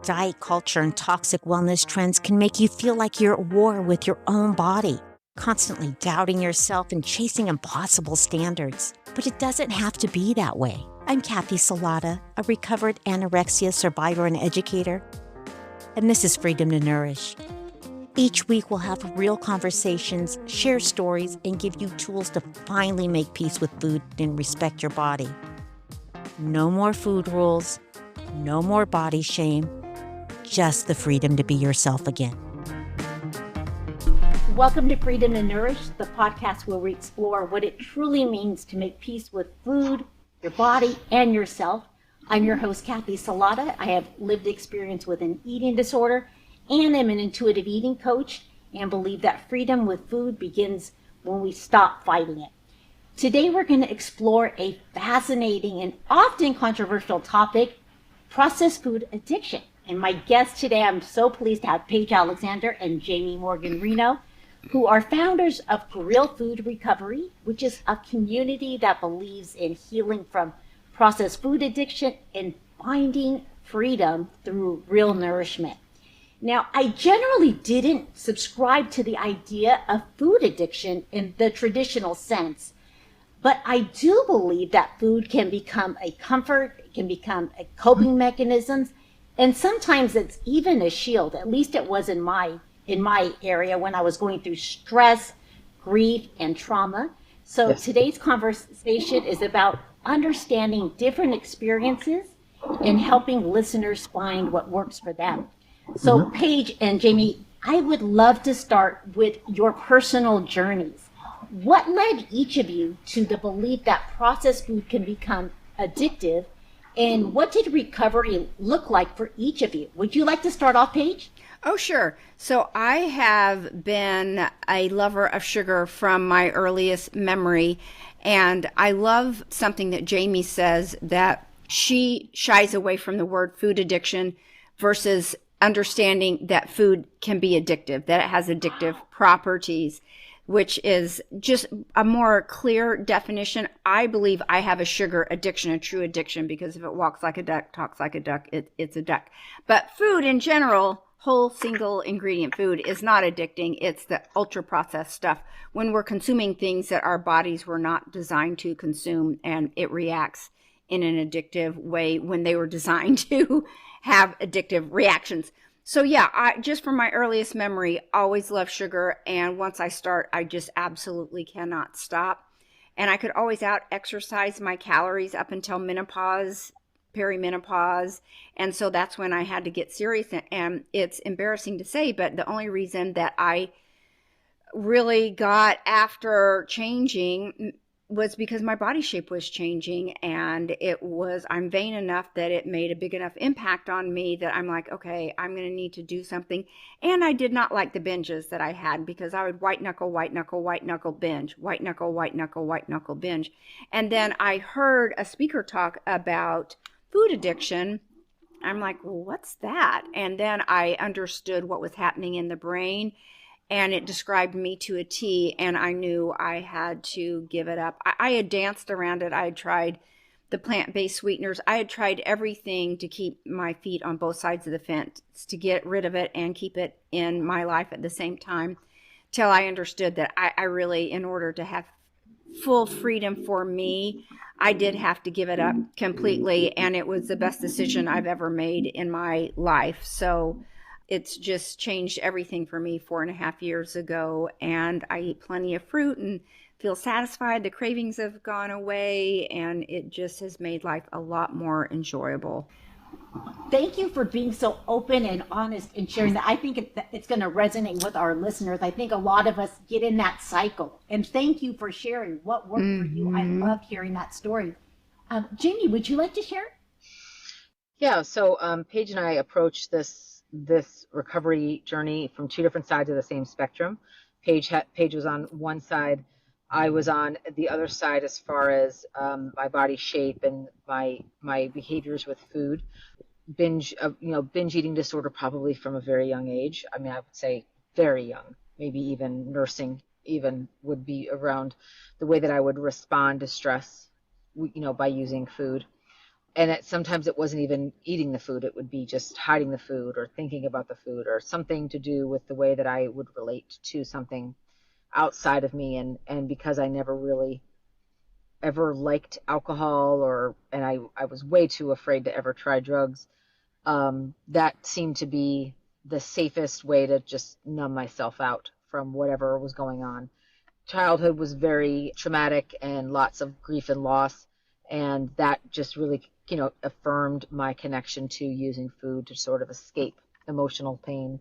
Diet culture and toxic wellness trends can make you feel like you're at war with your own body, constantly doubting yourself and chasing impossible standards. But it doesn't have to be that way. I'm Kathy Salata, a recovered anorexia survivor and educator, and this is Freedom to Nourish. Each week we'll have real conversations, share stories, and give you tools to finally make peace with food and respect your body. No more food rules, no more body shame, just the freedom to be yourself again. Welcome to Freedom to Nourish, the podcast where we explore what it truly means to make peace with food, your body, and yourself. I'm your host, Kathy Salata. I have lived experience with an eating disorder and am an intuitive eating coach and believe that freedom with food begins when we stop fighting it. Today, we're going to explore a fascinating and often controversial topic, processed food addiction. And my guests today, I'm so pleased to have Paige Alexander and Jamie Morgan Reno, who are founders of Real Food Recovery, which is a community that believes in healing from processed food addiction and finding freedom through real nourishment. Now, I generally didn't subscribe to the idea of food addiction in the traditional sense, but I do believe that food can become a comfort, it can become a coping mechanism, and sometimes it's even a shield. At least it was in my area when I was going through stress, grief, and trauma. So Today's conversation is about understanding different experiences and helping listeners find what works for them. So Paige and Jamie, I would love to start with your personal journeys. What led each of you to the belief that processed food can become addictive, and what did recovery look like for each of you? Would you like to start off, Paige? Oh, sure. So I have been a lover of sugar from my earliest memory, and I love something that Jamie says, that she shies away from the word food addiction versus understanding that food can be addictive, that it has addictive properties, which is just a more clear definition. I believe I have a sugar addiction, a true addiction, because if it walks like a duck, talks like a duck, it's a duck. But food in general, whole single ingredient food, is not addicting. It's the ultra processed stuff when we're consuming things that our bodies were not designed to consume, and it reacts in an addictive way when they were designed to have addictive reactions. So yeah, I just from my earliest memory, always loved sugar. And once I start, I just absolutely cannot stop. And I could always out exercise my calories up until menopause, perimenopause. And so that's when I had to get serious. And it's embarrassing to say, but the only reason that I really got after changing was because my body shape was changing, and I'm vain enough that it made a big enough impact on me that I'm like, okay, I'm going to need to do something. And I did not like the binges that I had, because I would white knuckle, binge, white knuckle, binge. And then I heard a speaker talk about food addiction. I'm like, well, what's that? And then I understood what was happening in the brain, and it described me to a T, and I knew I had to give it up. I had danced around it. I had tried the plant-based sweeteners. I had tried everything to keep my feet on both sides of the fence, to get rid of it and keep it in my life at the same time, till I understood that I really, in order to have full freedom for me, I did have to give it up completely, and it was the best decision I've ever made in my life. So it's just changed everything for me 4.5 years ago, and I eat plenty of fruit and feel satisfied. The cravings have gone away, and it just has made life a lot more enjoyable. Thank you for being so open and honest and sharing that. I think it's going to resonate with our listeners. I think a lot of us get in that cycle, and thank you for sharing what worked for you. I loved hearing that story. Jamie, would you like to share? Yeah, so Paige and I approached this recovery journey from two different sides of the same spectrum. Paige was on one side, I was on the other side as far as my body shape and my behaviors with food. Binge eating disorder probably from a very young age. I mean, I would say very young, maybe even nursing even would be around the way that I would respond to stress, by using food. sometimes it wasn't even eating the food. It would be just hiding the food or thinking about the food or something to do with the way that I would relate to something outside of me. And because I never really ever liked alcohol and I was way too afraid to ever try drugs, that seemed to be the safest way to just numb myself out from whatever was going on. Childhood was very traumatic and lots of grief and loss. And that just really, affirmed my connection to using food to sort of escape emotional pain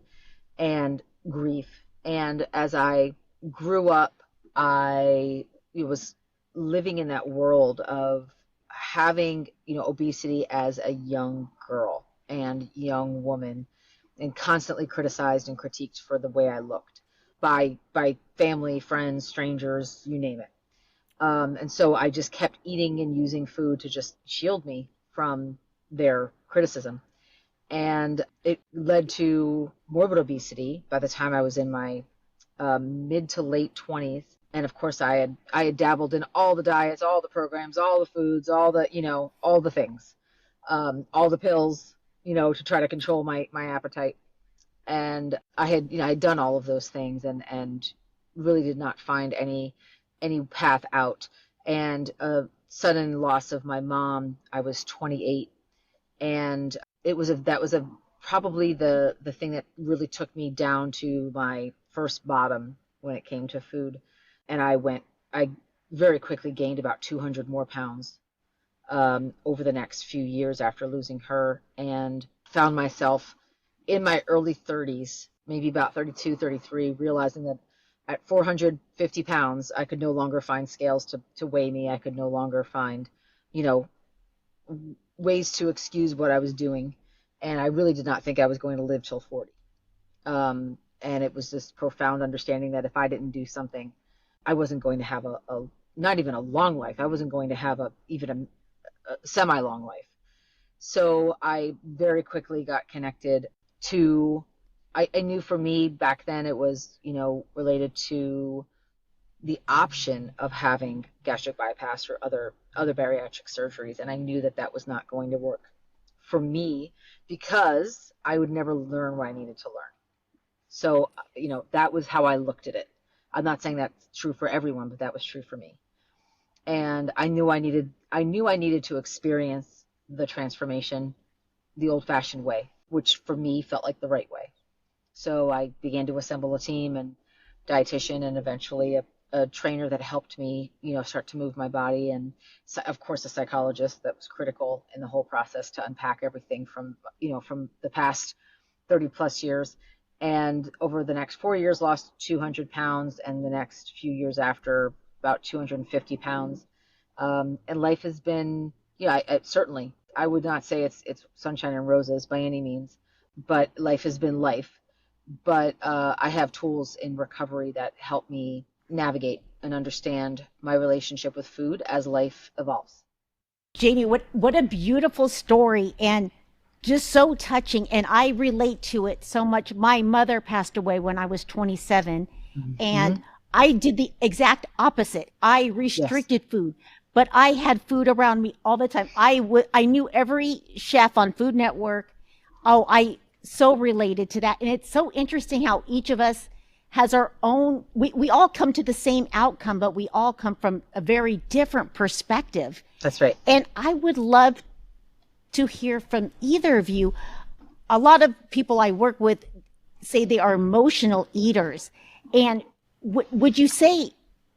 and grief. And as I grew up, I was living in that world of having, obesity as a young girl and young woman, and constantly criticized and critiqued for the way I looked by family, friends, strangers, you name it. And so I just kept eating and using food to just shield me from their criticism. And it led to morbid obesity by the time I was in my mid to late 20s. And of course, I had dabbled in all the diets, all the programs, all the foods, all the things, all the pills, to try to control my appetite. And I had done all of those things and really did not find any path out. And a sudden loss of my mom, I was 28, and that was probably the thing that really took me down to my first bottom when it came to food. And I very quickly gained about 200 more pounds over the next few years after losing her, and found myself in my early 30s, maybe about 32, 33, realizing that at 450 pounds, I could no longer find scales to weigh me. I could no longer find, ways to excuse what I was doing. And I really did not think I was going to live till 40. And it was this profound understanding that if I didn't do something, I wasn't going to have not even a long life. I wasn't going to have even a semi-long life. So I very quickly got connected to, I knew for me back then it was, related to the option of having gastric bypass or other bariatric surgeries. And I knew that was not going to work for me because I would never learn what I needed to learn. So, that was how I looked at it. I'm not saying that's true for everyone, but that was true for me. And I knew I needed to experience the transformation the old-fashioned way, which for me felt like the right way. So I began to assemble a team and dietitian, and eventually a trainer that helped me, start to move my body, and of course a psychologist that was critical in the whole process to unpack everything from the past 30 plus years. And over the next 4 years, lost 200 pounds, and the next few years after, about 250 pounds. And life has been, certainly, I would not say it's sunshine and roses by any means, but life has been life. But I have tools in recovery that help me navigate and understand my relationship with food as life evolves. Jamie, what a beautiful story, and just so touching. And I relate to it so much. My mother passed away when I was 27, and I did the exact opposite. I restricted food, but I had food around me all the time. I knew every chef on Food Network. Oh, I so related to that. And it's so interesting how each of us has our own, we all come to the same outcome, but we all come from a very different perspective. That's right. And I would love to hear from either of you. A lot of people I work with say they are emotional eaters. And would you say,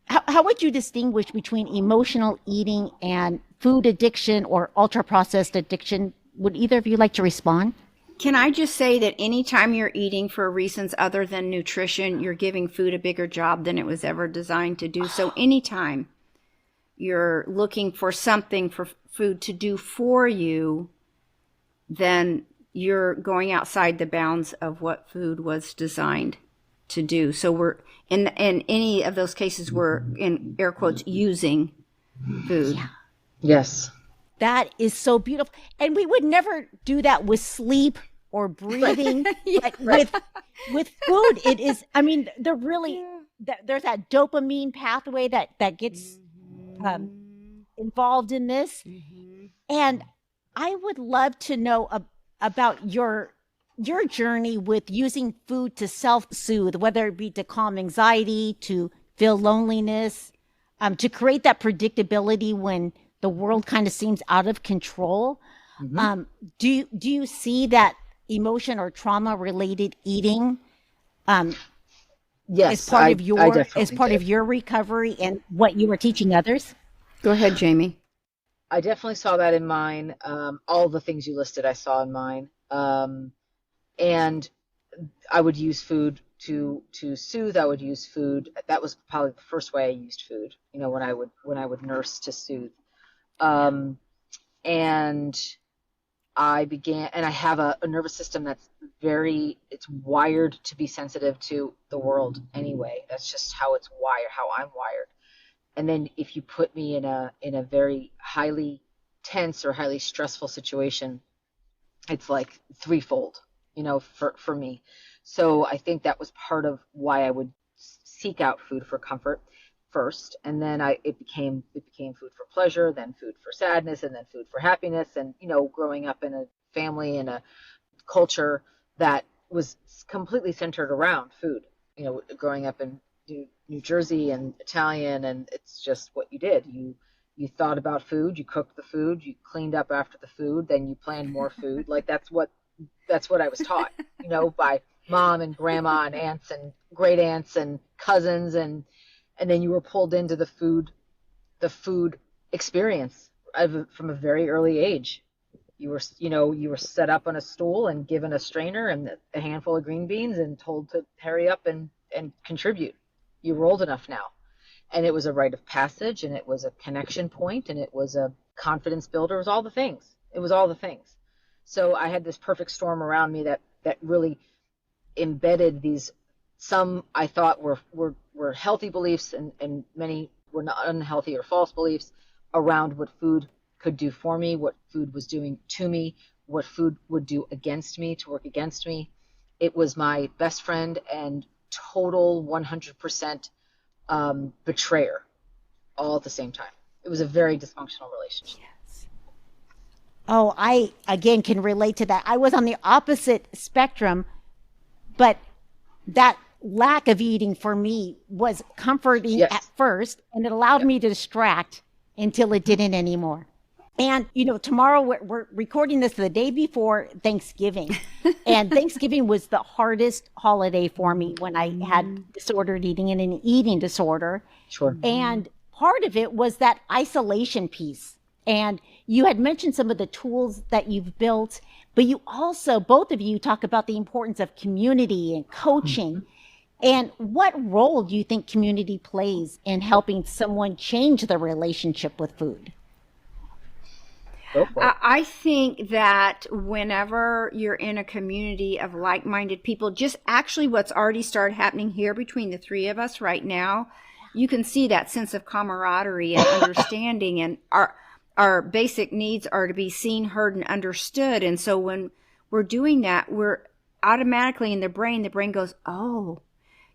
how would you distinguish between emotional eating and food addiction or ultra processed addiction? Would either of you like to respond? Can I just say that anytime you're eating for reasons other than nutrition, you're giving food a bigger job than it was ever designed to do. So anytime you're looking for something for food to do for you, then you're going outside the bounds of what food was designed to do. So we're in any of those cases, we're in air quotes using food. Yeah. Yes. That is so beautiful. And we would never do that with sleep or breathing. But with food, it is, I mean, there's that dopamine pathway that gets involved in this. And I would love to know about your journey with using food to self-soothe, whether it be to calm anxiety, to feel loneliness, to create that predictability when the world kind of seems out of control. Mhm. Do you see that emotion or trauma related eating as Yes, part of I as definitely part did. of your recovery and what you were teaching others? Go ahead, Jamie. I definitely saw that in mine. All the things you listed, I saw in mine. And I would use food to soothe. I would use food. That was probably the first way I used food. When I would nurse to soothe. Um, and and I have a nervous system that's it's wired to be sensitive to the world anyway. That's just how it's wired, how I'm wired. And then if you put me in a very highly tense or highly stressful situation, it's like threefold, for me. So I think that was part of why I would seek out food for comfort first, and then it became food for pleasure, then food for sadness, and then food for happiness. And growing up in a family and a culture that was completely centered around food. Growing up in New Jersey and Italian, and it's just what you did. You thought about food, you cooked the food, you cleaned up after the food, then you planned more food. Like that's what I was taught, by mom and grandma and aunts and great aunts and cousins, and then you were pulled into the food experience from a very early age. You were set up on a stool and given a strainer and a handful of green beans and told to hurry up and contribute. You were old enough now. And it was a rite of passage, and it was a connection point, and it was a confidence builder. It was all the things. It was all the things. So I had this perfect storm around me that really embedded these, some I thought were healthy beliefs, and many were not unhealthy or false beliefs around what food could do for me, what food was doing to me, what food would do against me, to work against me. It was my best friend and total 100% betrayer all at the same time. It was a very dysfunctional relationship. Oh, I again can relate to that. I was on the opposite spectrum, but that lack of eating for me was comforting at Yes. first, and it allowed Yep. me to distract until it didn't anymore. And tomorrow we're recording this the day before Thanksgiving, and Thanksgiving was the hardest holiday for me when I had disordered eating and an eating disorder. Sure. And part of it was that isolation piece. And you had mentioned some of the tools that you've built, but you also, both of you, talk about the importance of community and coaching. And what role do you think community plays in helping someone change their relationship with food? Go for it. I think that whenever you're in a community of like-minded people, just actually what's already started happening here between the three of us right now, you can see that sense of camaraderie and understanding, and our basic needs are to be seen, heard, and understood. And so when we're doing that, we're automatically in the brain goes, oh,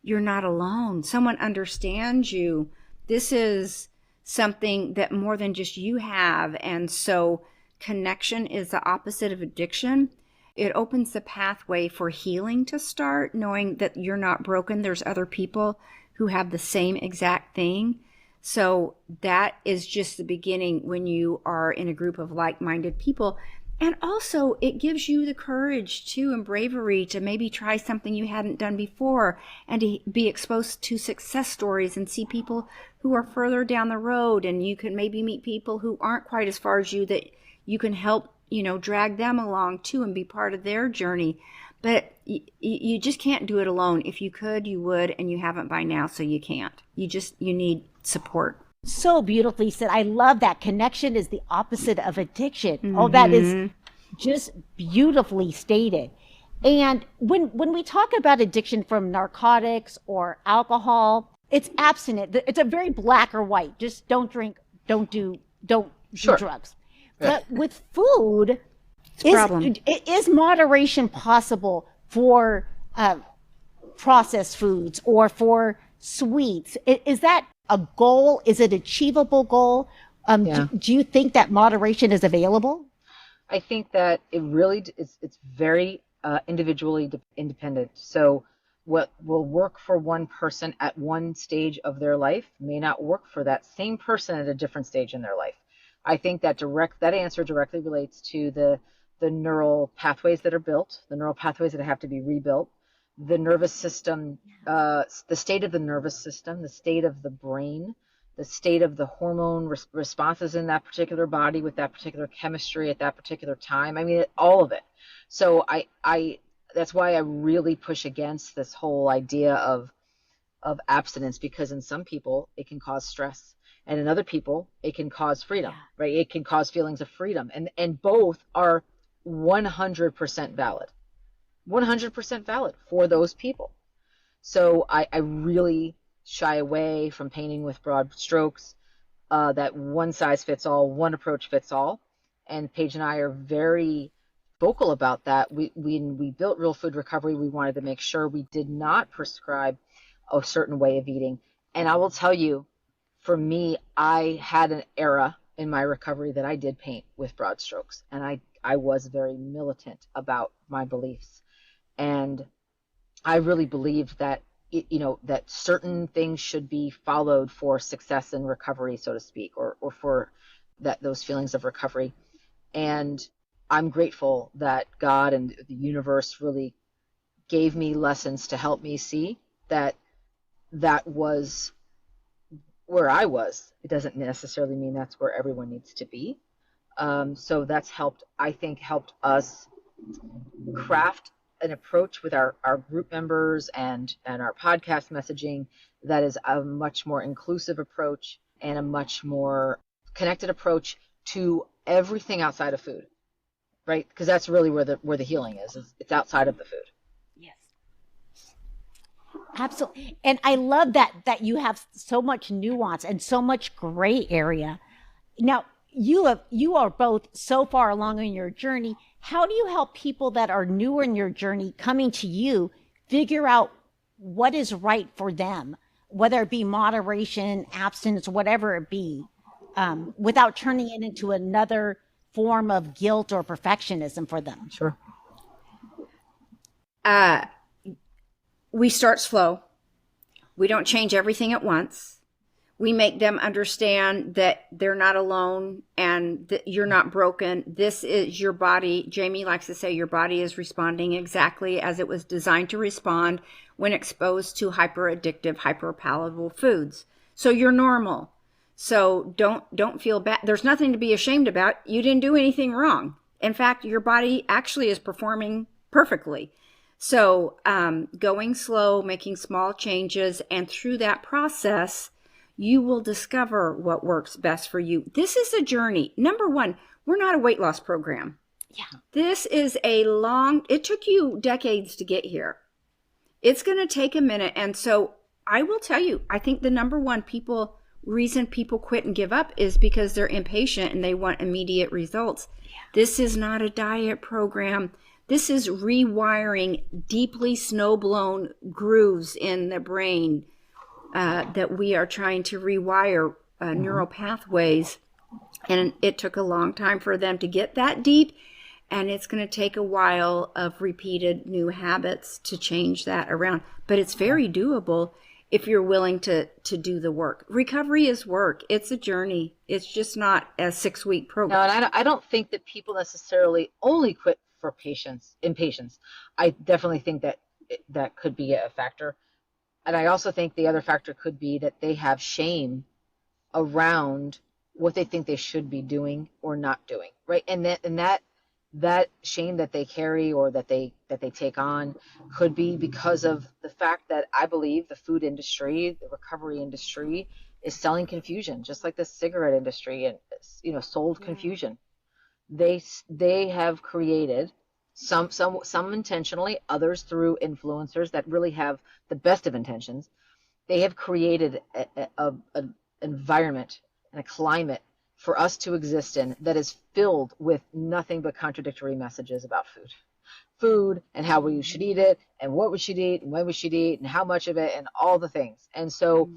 you're not alone. Someone understands you. This is something that more than just you have. And so connection is the opposite of addiction. It opens the pathway for healing to start, knowing that you're not broken. There's other people who have the same exact thing. So that is just the beginning when you are in a group of like-minded people. And also it gives you the courage too and bravery to maybe try something you hadn't done before, and to be exposed to success stories and see people who are further down the road, and you can maybe meet people who aren't quite as far as you that you can help, drag them along too and be part of their journey. But you just can't do it alone. If you could, you would, and you haven't by now, so you can't. You need support. So beautifully said. I love that. Connection is the opposite of addiction. Oh, that is just beautifully stated. And when we talk about addiction from narcotics or alcohol, it's abstinent. It's a very black or white. Just don't drink, don't do Sure. drugs. But with food, Problem. is moderation possible for processed foods or for sweets? Is that a goal? Is it achievable goal? Yeah. Do you think that moderation is available? I think that it's very individually independent. So what will work for one person at one stage of their life may not work for that same person at a different stage in their life. I think that answer directly relates to the neural pathways that are built, the neural pathways that have to be rebuilt, the nervous system, the state of the nervous system, the state of the brain, the state of the hormone responses in that particular body with that particular chemistry at that particular time. I mean, all of it. So I that's why I really push against this whole idea of abstinence, because in some people it can cause stress, and in other people it can cause freedom, right? It can cause feelings of freedom, and both are 100% valid, 100% valid for those people. So I really shy away from painting with broad strokes, that one size fits all, one approach fits all. And Paige and I are very vocal about that. When we built Real Food Recovery, we wanted to make sure we did not prescribe a certain way of eating. And I will tell you, for me, I had an era in my recovery that I did paint with broad strokes, and I was very militant about my beliefs. And I really believed that that certain things should be followed for success in recovery, so to speak, or for those feelings of recovery. And I'm grateful that God and the universe really gave me lessons to help me see that was where I was. It doesn't necessarily mean that's where everyone needs to be. So that's helped us craft an approach with our group members and our podcast messaging that is a much more inclusive approach and a much more connected approach to everything outside of food, right? Because that's really where the healing is. It's outside of the food. Yes. Absolutely. And I love that you have so much nuance and so much gray area. Now, you are both so far along in your journey. How do you help people that are newer in your journey coming to you figure out what is right for them, whether it be moderation, abstinence, whatever it be, without turning it into another form of guilt or perfectionism for them? Sure. We start slow. We don't change everything at once. We make them understand that they're not alone and that you're not broken. This is your body. Jamie likes to say your body is responding exactly as it was designed to respond when exposed to hyperaddictive, hyperpalatable foods. So you're normal. So don't feel bad. There's nothing to be ashamed about. You didn't do anything wrong. In fact, your body actually is performing perfectly. So going slow, making small changes, and through that process, you will discover what works best for you. This is a journey. Number one, we're not a weight loss program. Yeah. This is it took you decades to get here. It's going to take a minute. And so I will tell you, I think the number one reason people quit and give up is because they're impatient and they want immediate results. Yeah. This is not a diet program. This is rewiring deeply snowblown grooves in the brain that we are trying to rewire neural pathways. And it took a long time for them to get that deep. And it's going to take a while of repeated new habits to change that around. But it's very doable if you're willing to do the work. Recovery is work. It's a journey. It's just not a 6-week program. No, and I don't think that people necessarily only quit for impatience. I definitely think that could be a factor. And I also think the other factor could be that they have shame around what they think they should be doing or not doing, right? And that shame that they carry or that they take on could be because of the fact that I believe the food industry, the recovery industry, is selling confusion, just like the cigarette industry and sold confusion. They have created some intentionally, others through influencers that really have the best of intentions. They have created an environment and a climate for us to exist in that is filled with nothing but contradictory messages about food and how we should eat it and what we should eat and when we should eat and how much of it and all the things. And so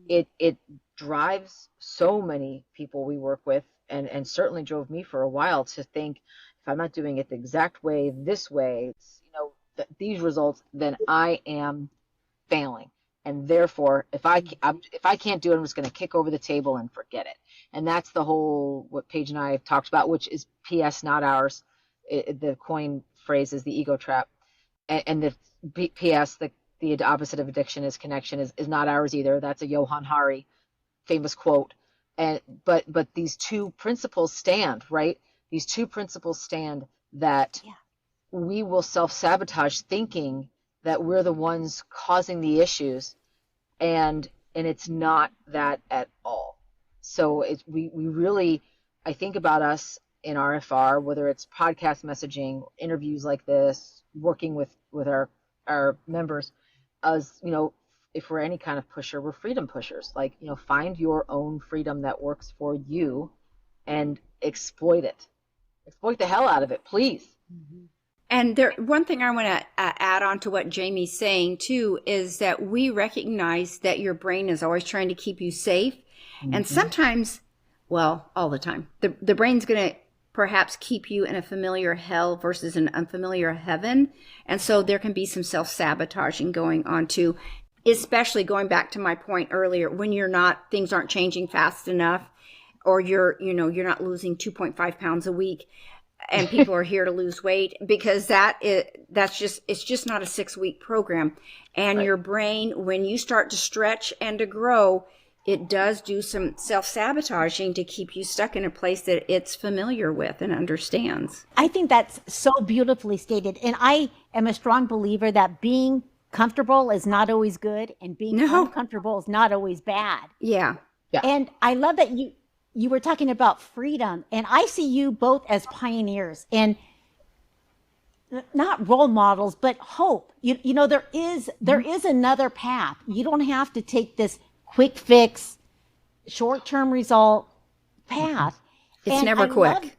it drives so many people we work with, and certainly drove me for a while to think, if if I'm not doing it the exact way, this way, it's, these results, then I am failing. And therefore, if I can't do it, I'm just going to kick over the table and forget it. And that's the whole, what Paige and I have talked about, which is PS, not ours. The coin phrase is the ego trap. And the PS, the opposite of addiction is connection, is not ours either. That's a Johann Hari famous quote. But these two principles stand, right? These two principles stand that we will self-sabotage thinking that we're the ones causing the issues, and it's not that at all. So we really, I think about us in RFR, whether it's podcast messaging, interviews like this, working with our members, as if we're any kind of pusher, we're freedom pushers. Like, find your own freedom that works for you and exploit it. Exploit the hell out of it, please. Mm-hmm. And one thing I want to add on to what Jamie's saying too is that we recognize that your brain is always trying to keep you safe. Mm-hmm. And sometimes, well, all the time, the brain's going to perhaps keep you in a familiar hell versus an unfamiliar heaven. And so there can be some self-sabotaging going on too, especially going back to my point earlier, when things aren't changing fast enough, or you're not losing 2.5 pounds a week. And people are here to lose weight, because it's just not a 6-week program. And your brain, when you start to stretch and to grow, it does do some self-sabotaging to keep you stuck in a place that it's familiar with and understands. I think that's so beautifully stated. And I am a strong believer that being comfortable is not always good, and being uncomfortable is not always bad. Yeah. And I love that you were talking about freedom, and I see you both as pioneers and not role models, but hope. There is another path. You don't have to take this quick fix, short-term result path. It's never quick.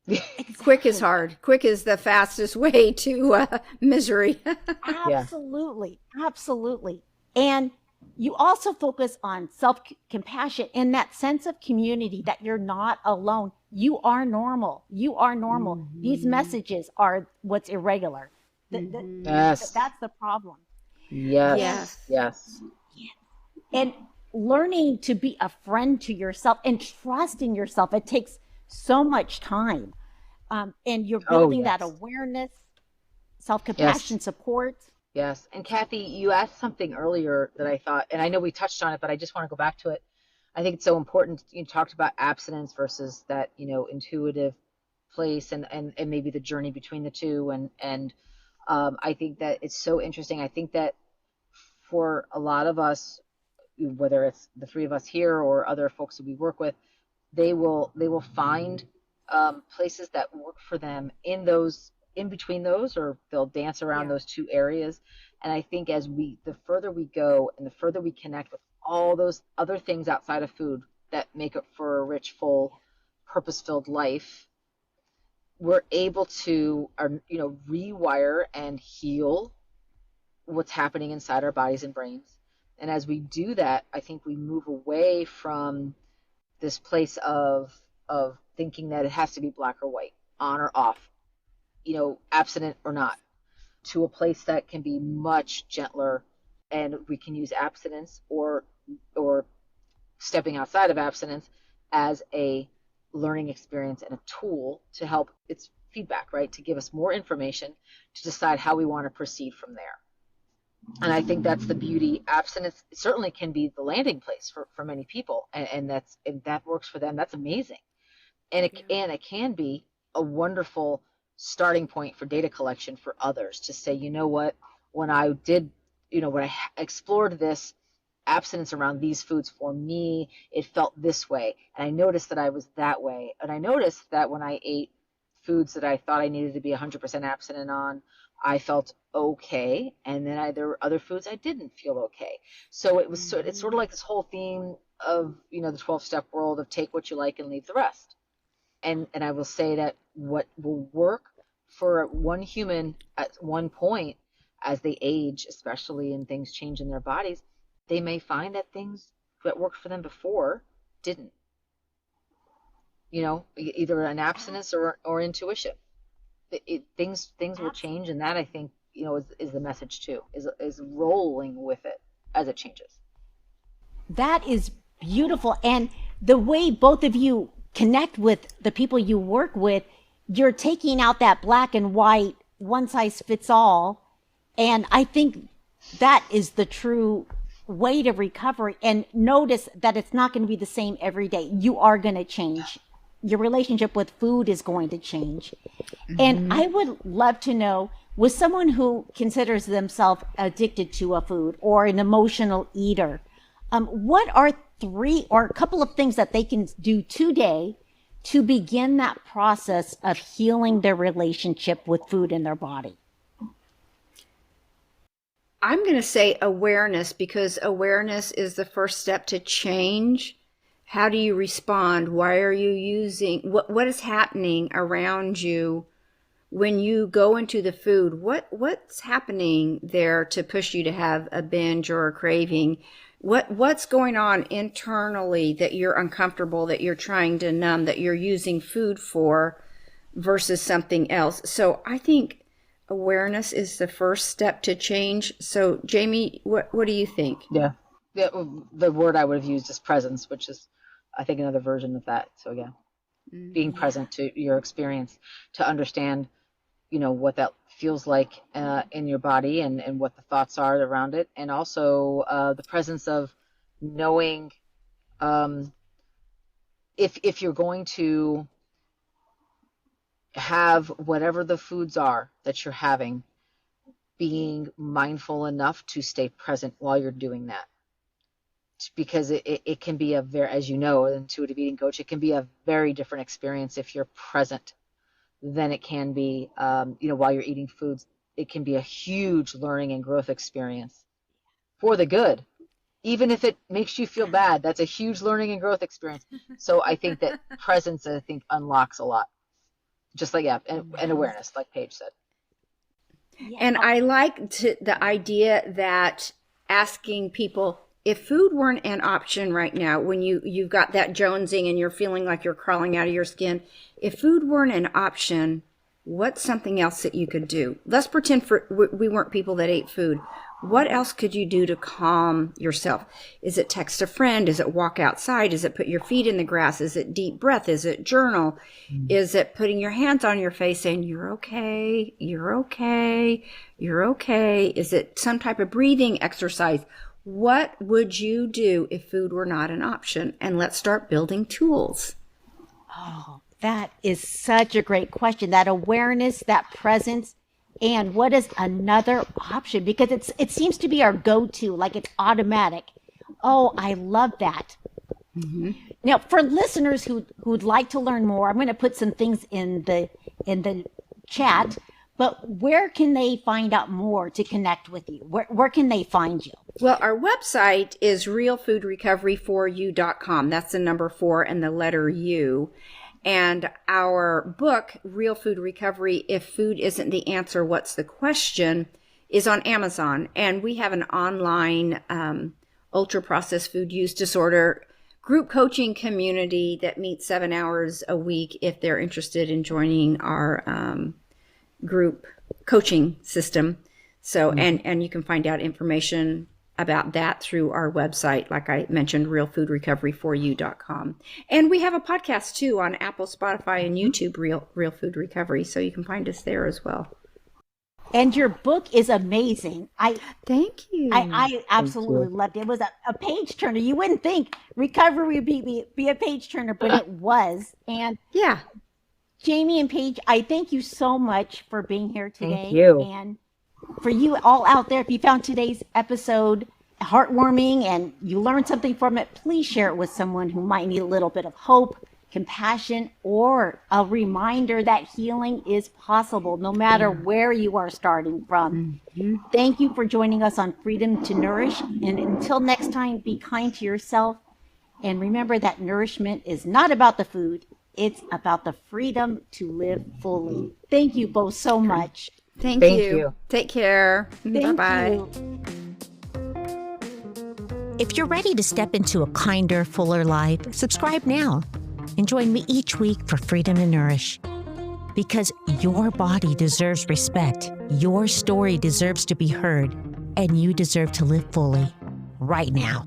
Exactly. Quick is hard. Quick is the fastest way to misery. Absolutely. Absolutely. And you also focus on self-compassion and that sense of community, that you're not alone. You are normal. You are normal. Mm-hmm. These messages are what's irregular. Yes. That's the problem. Yes. And learning to be a friend to yourself and trusting yourself, it takes so much time. And you're building that awareness, self-compassion, support. Yes. And Kathy, you asked something earlier that I thought, and I know we touched on it, but I just want to go back to it. I think it's so important. You talked about abstinence versus that, intuitive place and maybe the journey between the two. And I think that it's so interesting. I think that for a lot of us, whether it's the three of us here or other folks that we work with, they will find places that work for them in between those, or they'll dance around those two areas. And I think the further we go and the further we connect with all those other things outside of food that make up for a rich, full, purpose-filled life, we're able to, rewire and heal what's happening inside our bodies and brains. And as we do that, I think we move away from this place of thinking that it has to be black or white, on or off, abstinent or not, to a place that can be much gentler, and we can use abstinence or stepping outside of abstinence as a learning experience and a tool to help. It's feedback, right? To give us more information to decide how we want to proceed from there. And I think that's the beauty. Abstinence certainly can be the landing place for many people, and that works for them. That's amazing. And it can be a wonderful starting point for data collection for others to say, you know what, when I did, when I explored this abstinence around these foods, for me, it felt this way. And I noticed that I was that way. And I noticed that when I ate foods that I thought I needed to be 100% abstinent on, I felt okay. And then there were other foods I didn't feel okay. So it's sort of like this whole theme of, the 12-step world of take what you like and leave the rest. And I will say that what will work for one human at one point, as they age, especially, and things change in their bodies, they may find that things that worked for them before didn't. either an abstinence or intuition. Things will change, and that, I think, is the message too, is rolling with it as it changes. That is beautiful. And the way both of you connect with the people you work with, you're taking out that black and white, one size fits all. And I think that is the true way to recovery. And notice that it's not going to be the same every day. You are going to change. Your relationship with food is going to change. And I would love to know, with someone who considers themselves addicted to a food or an emotional eater, what are 3 or a couple of things that they can do today to begin that process of healing their relationship with food in their body? I'm going to say awareness, because awareness is the first step to change. How do you respond? Why are you using, what is happening around you when you go into the food? What's happening there to push you to have a binge or a craving? What's going on internally that you're uncomfortable, that you're trying to numb, that you're using food for versus something else? So I think awareness is the first step to change. So Jamie, what do you think? Yeah. The word I would have used is presence, which is, I think, another version of that. So yeah, being present to your experience, to understand, what that feels like in your body, and what the thoughts are around it. And also the presence of knowing if you're going to have whatever the foods are that you're having, being mindful enough to stay present while you're doing that. Because it can be as you know, an intuitive eating coach, it can be a very different experience if you're present than it can be, while you're eating foods. It can be a huge learning and growth experience for the good. Even if it makes you feel bad, that's a huge learning and growth experience. So I think that presence, unlocks a lot. Just like, and awareness, like Paige said. And I like the idea that asking people, if food weren't an option right now, when you've got that jonesing and you're feeling like you're crawling out of your skin, if food weren't an option, what's something else that you could do? Let's pretend we weren't people that ate food. What else could you do to calm yourself? Is it text a friend? Is it walk outside? Is it put your feet in the grass? Is it deep breath? Is it journal? Is it putting your hands on your face saying, you're okay, you're okay, you're okay? Is it some type of breathing exercise? What would you do if food were not an option? And let's start building tools. Oh, that is such a great question. That awareness, that presence, and what is another option? Because it seems to be our go-to, like it's automatic. Oh, I love that. Now, for listeners who'd like to learn more, I'm going to put some things in the chat. But where can they find out more to connect with you? Where can they find you? Well, our website is realfoodrecovery4u.com. That's the number 4 and the letter U. And our book, Real Food Recovery, If Food Isn't the Answer, What's the Question, is on Amazon. And we have an online ultra-processed food use disorder group coaching community that meets 7 hours a week if they're interested in joining our group coaching system. So, and you can find out information about that through our website, like I mentioned, realfoodrecovery4u.com. And we have a podcast too on Apple, Spotify, and YouTube, Real Food Recovery. So you can find us there as well. And your book is amazing. Thank you. I absolutely loved it. It was a page turner. You wouldn't think recovery would be a page turner, but it was. And yeah. Jamie and Paige, I thank you so much for being here today. Thank you. And for you all out there, if you found today's episode heartwarming and you learned something from it, please share it with someone who might need a little bit of hope, compassion, or a reminder that healing is possible no matter where you are starting from. Thank you for joining us on Freedom to Nourish. And until next time, be kind to yourself. And remember that nourishment is not about the food. It's about the freedom to live fully. Thank you both so much. Thank you. Take care. Bye-bye. You. If you're ready to step into a kinder, fuller life, subscribe now. And join me each week for Freedom to Nourish. Because your body deserves respect, your story deserves to be heard, and you deserve to live fully right now.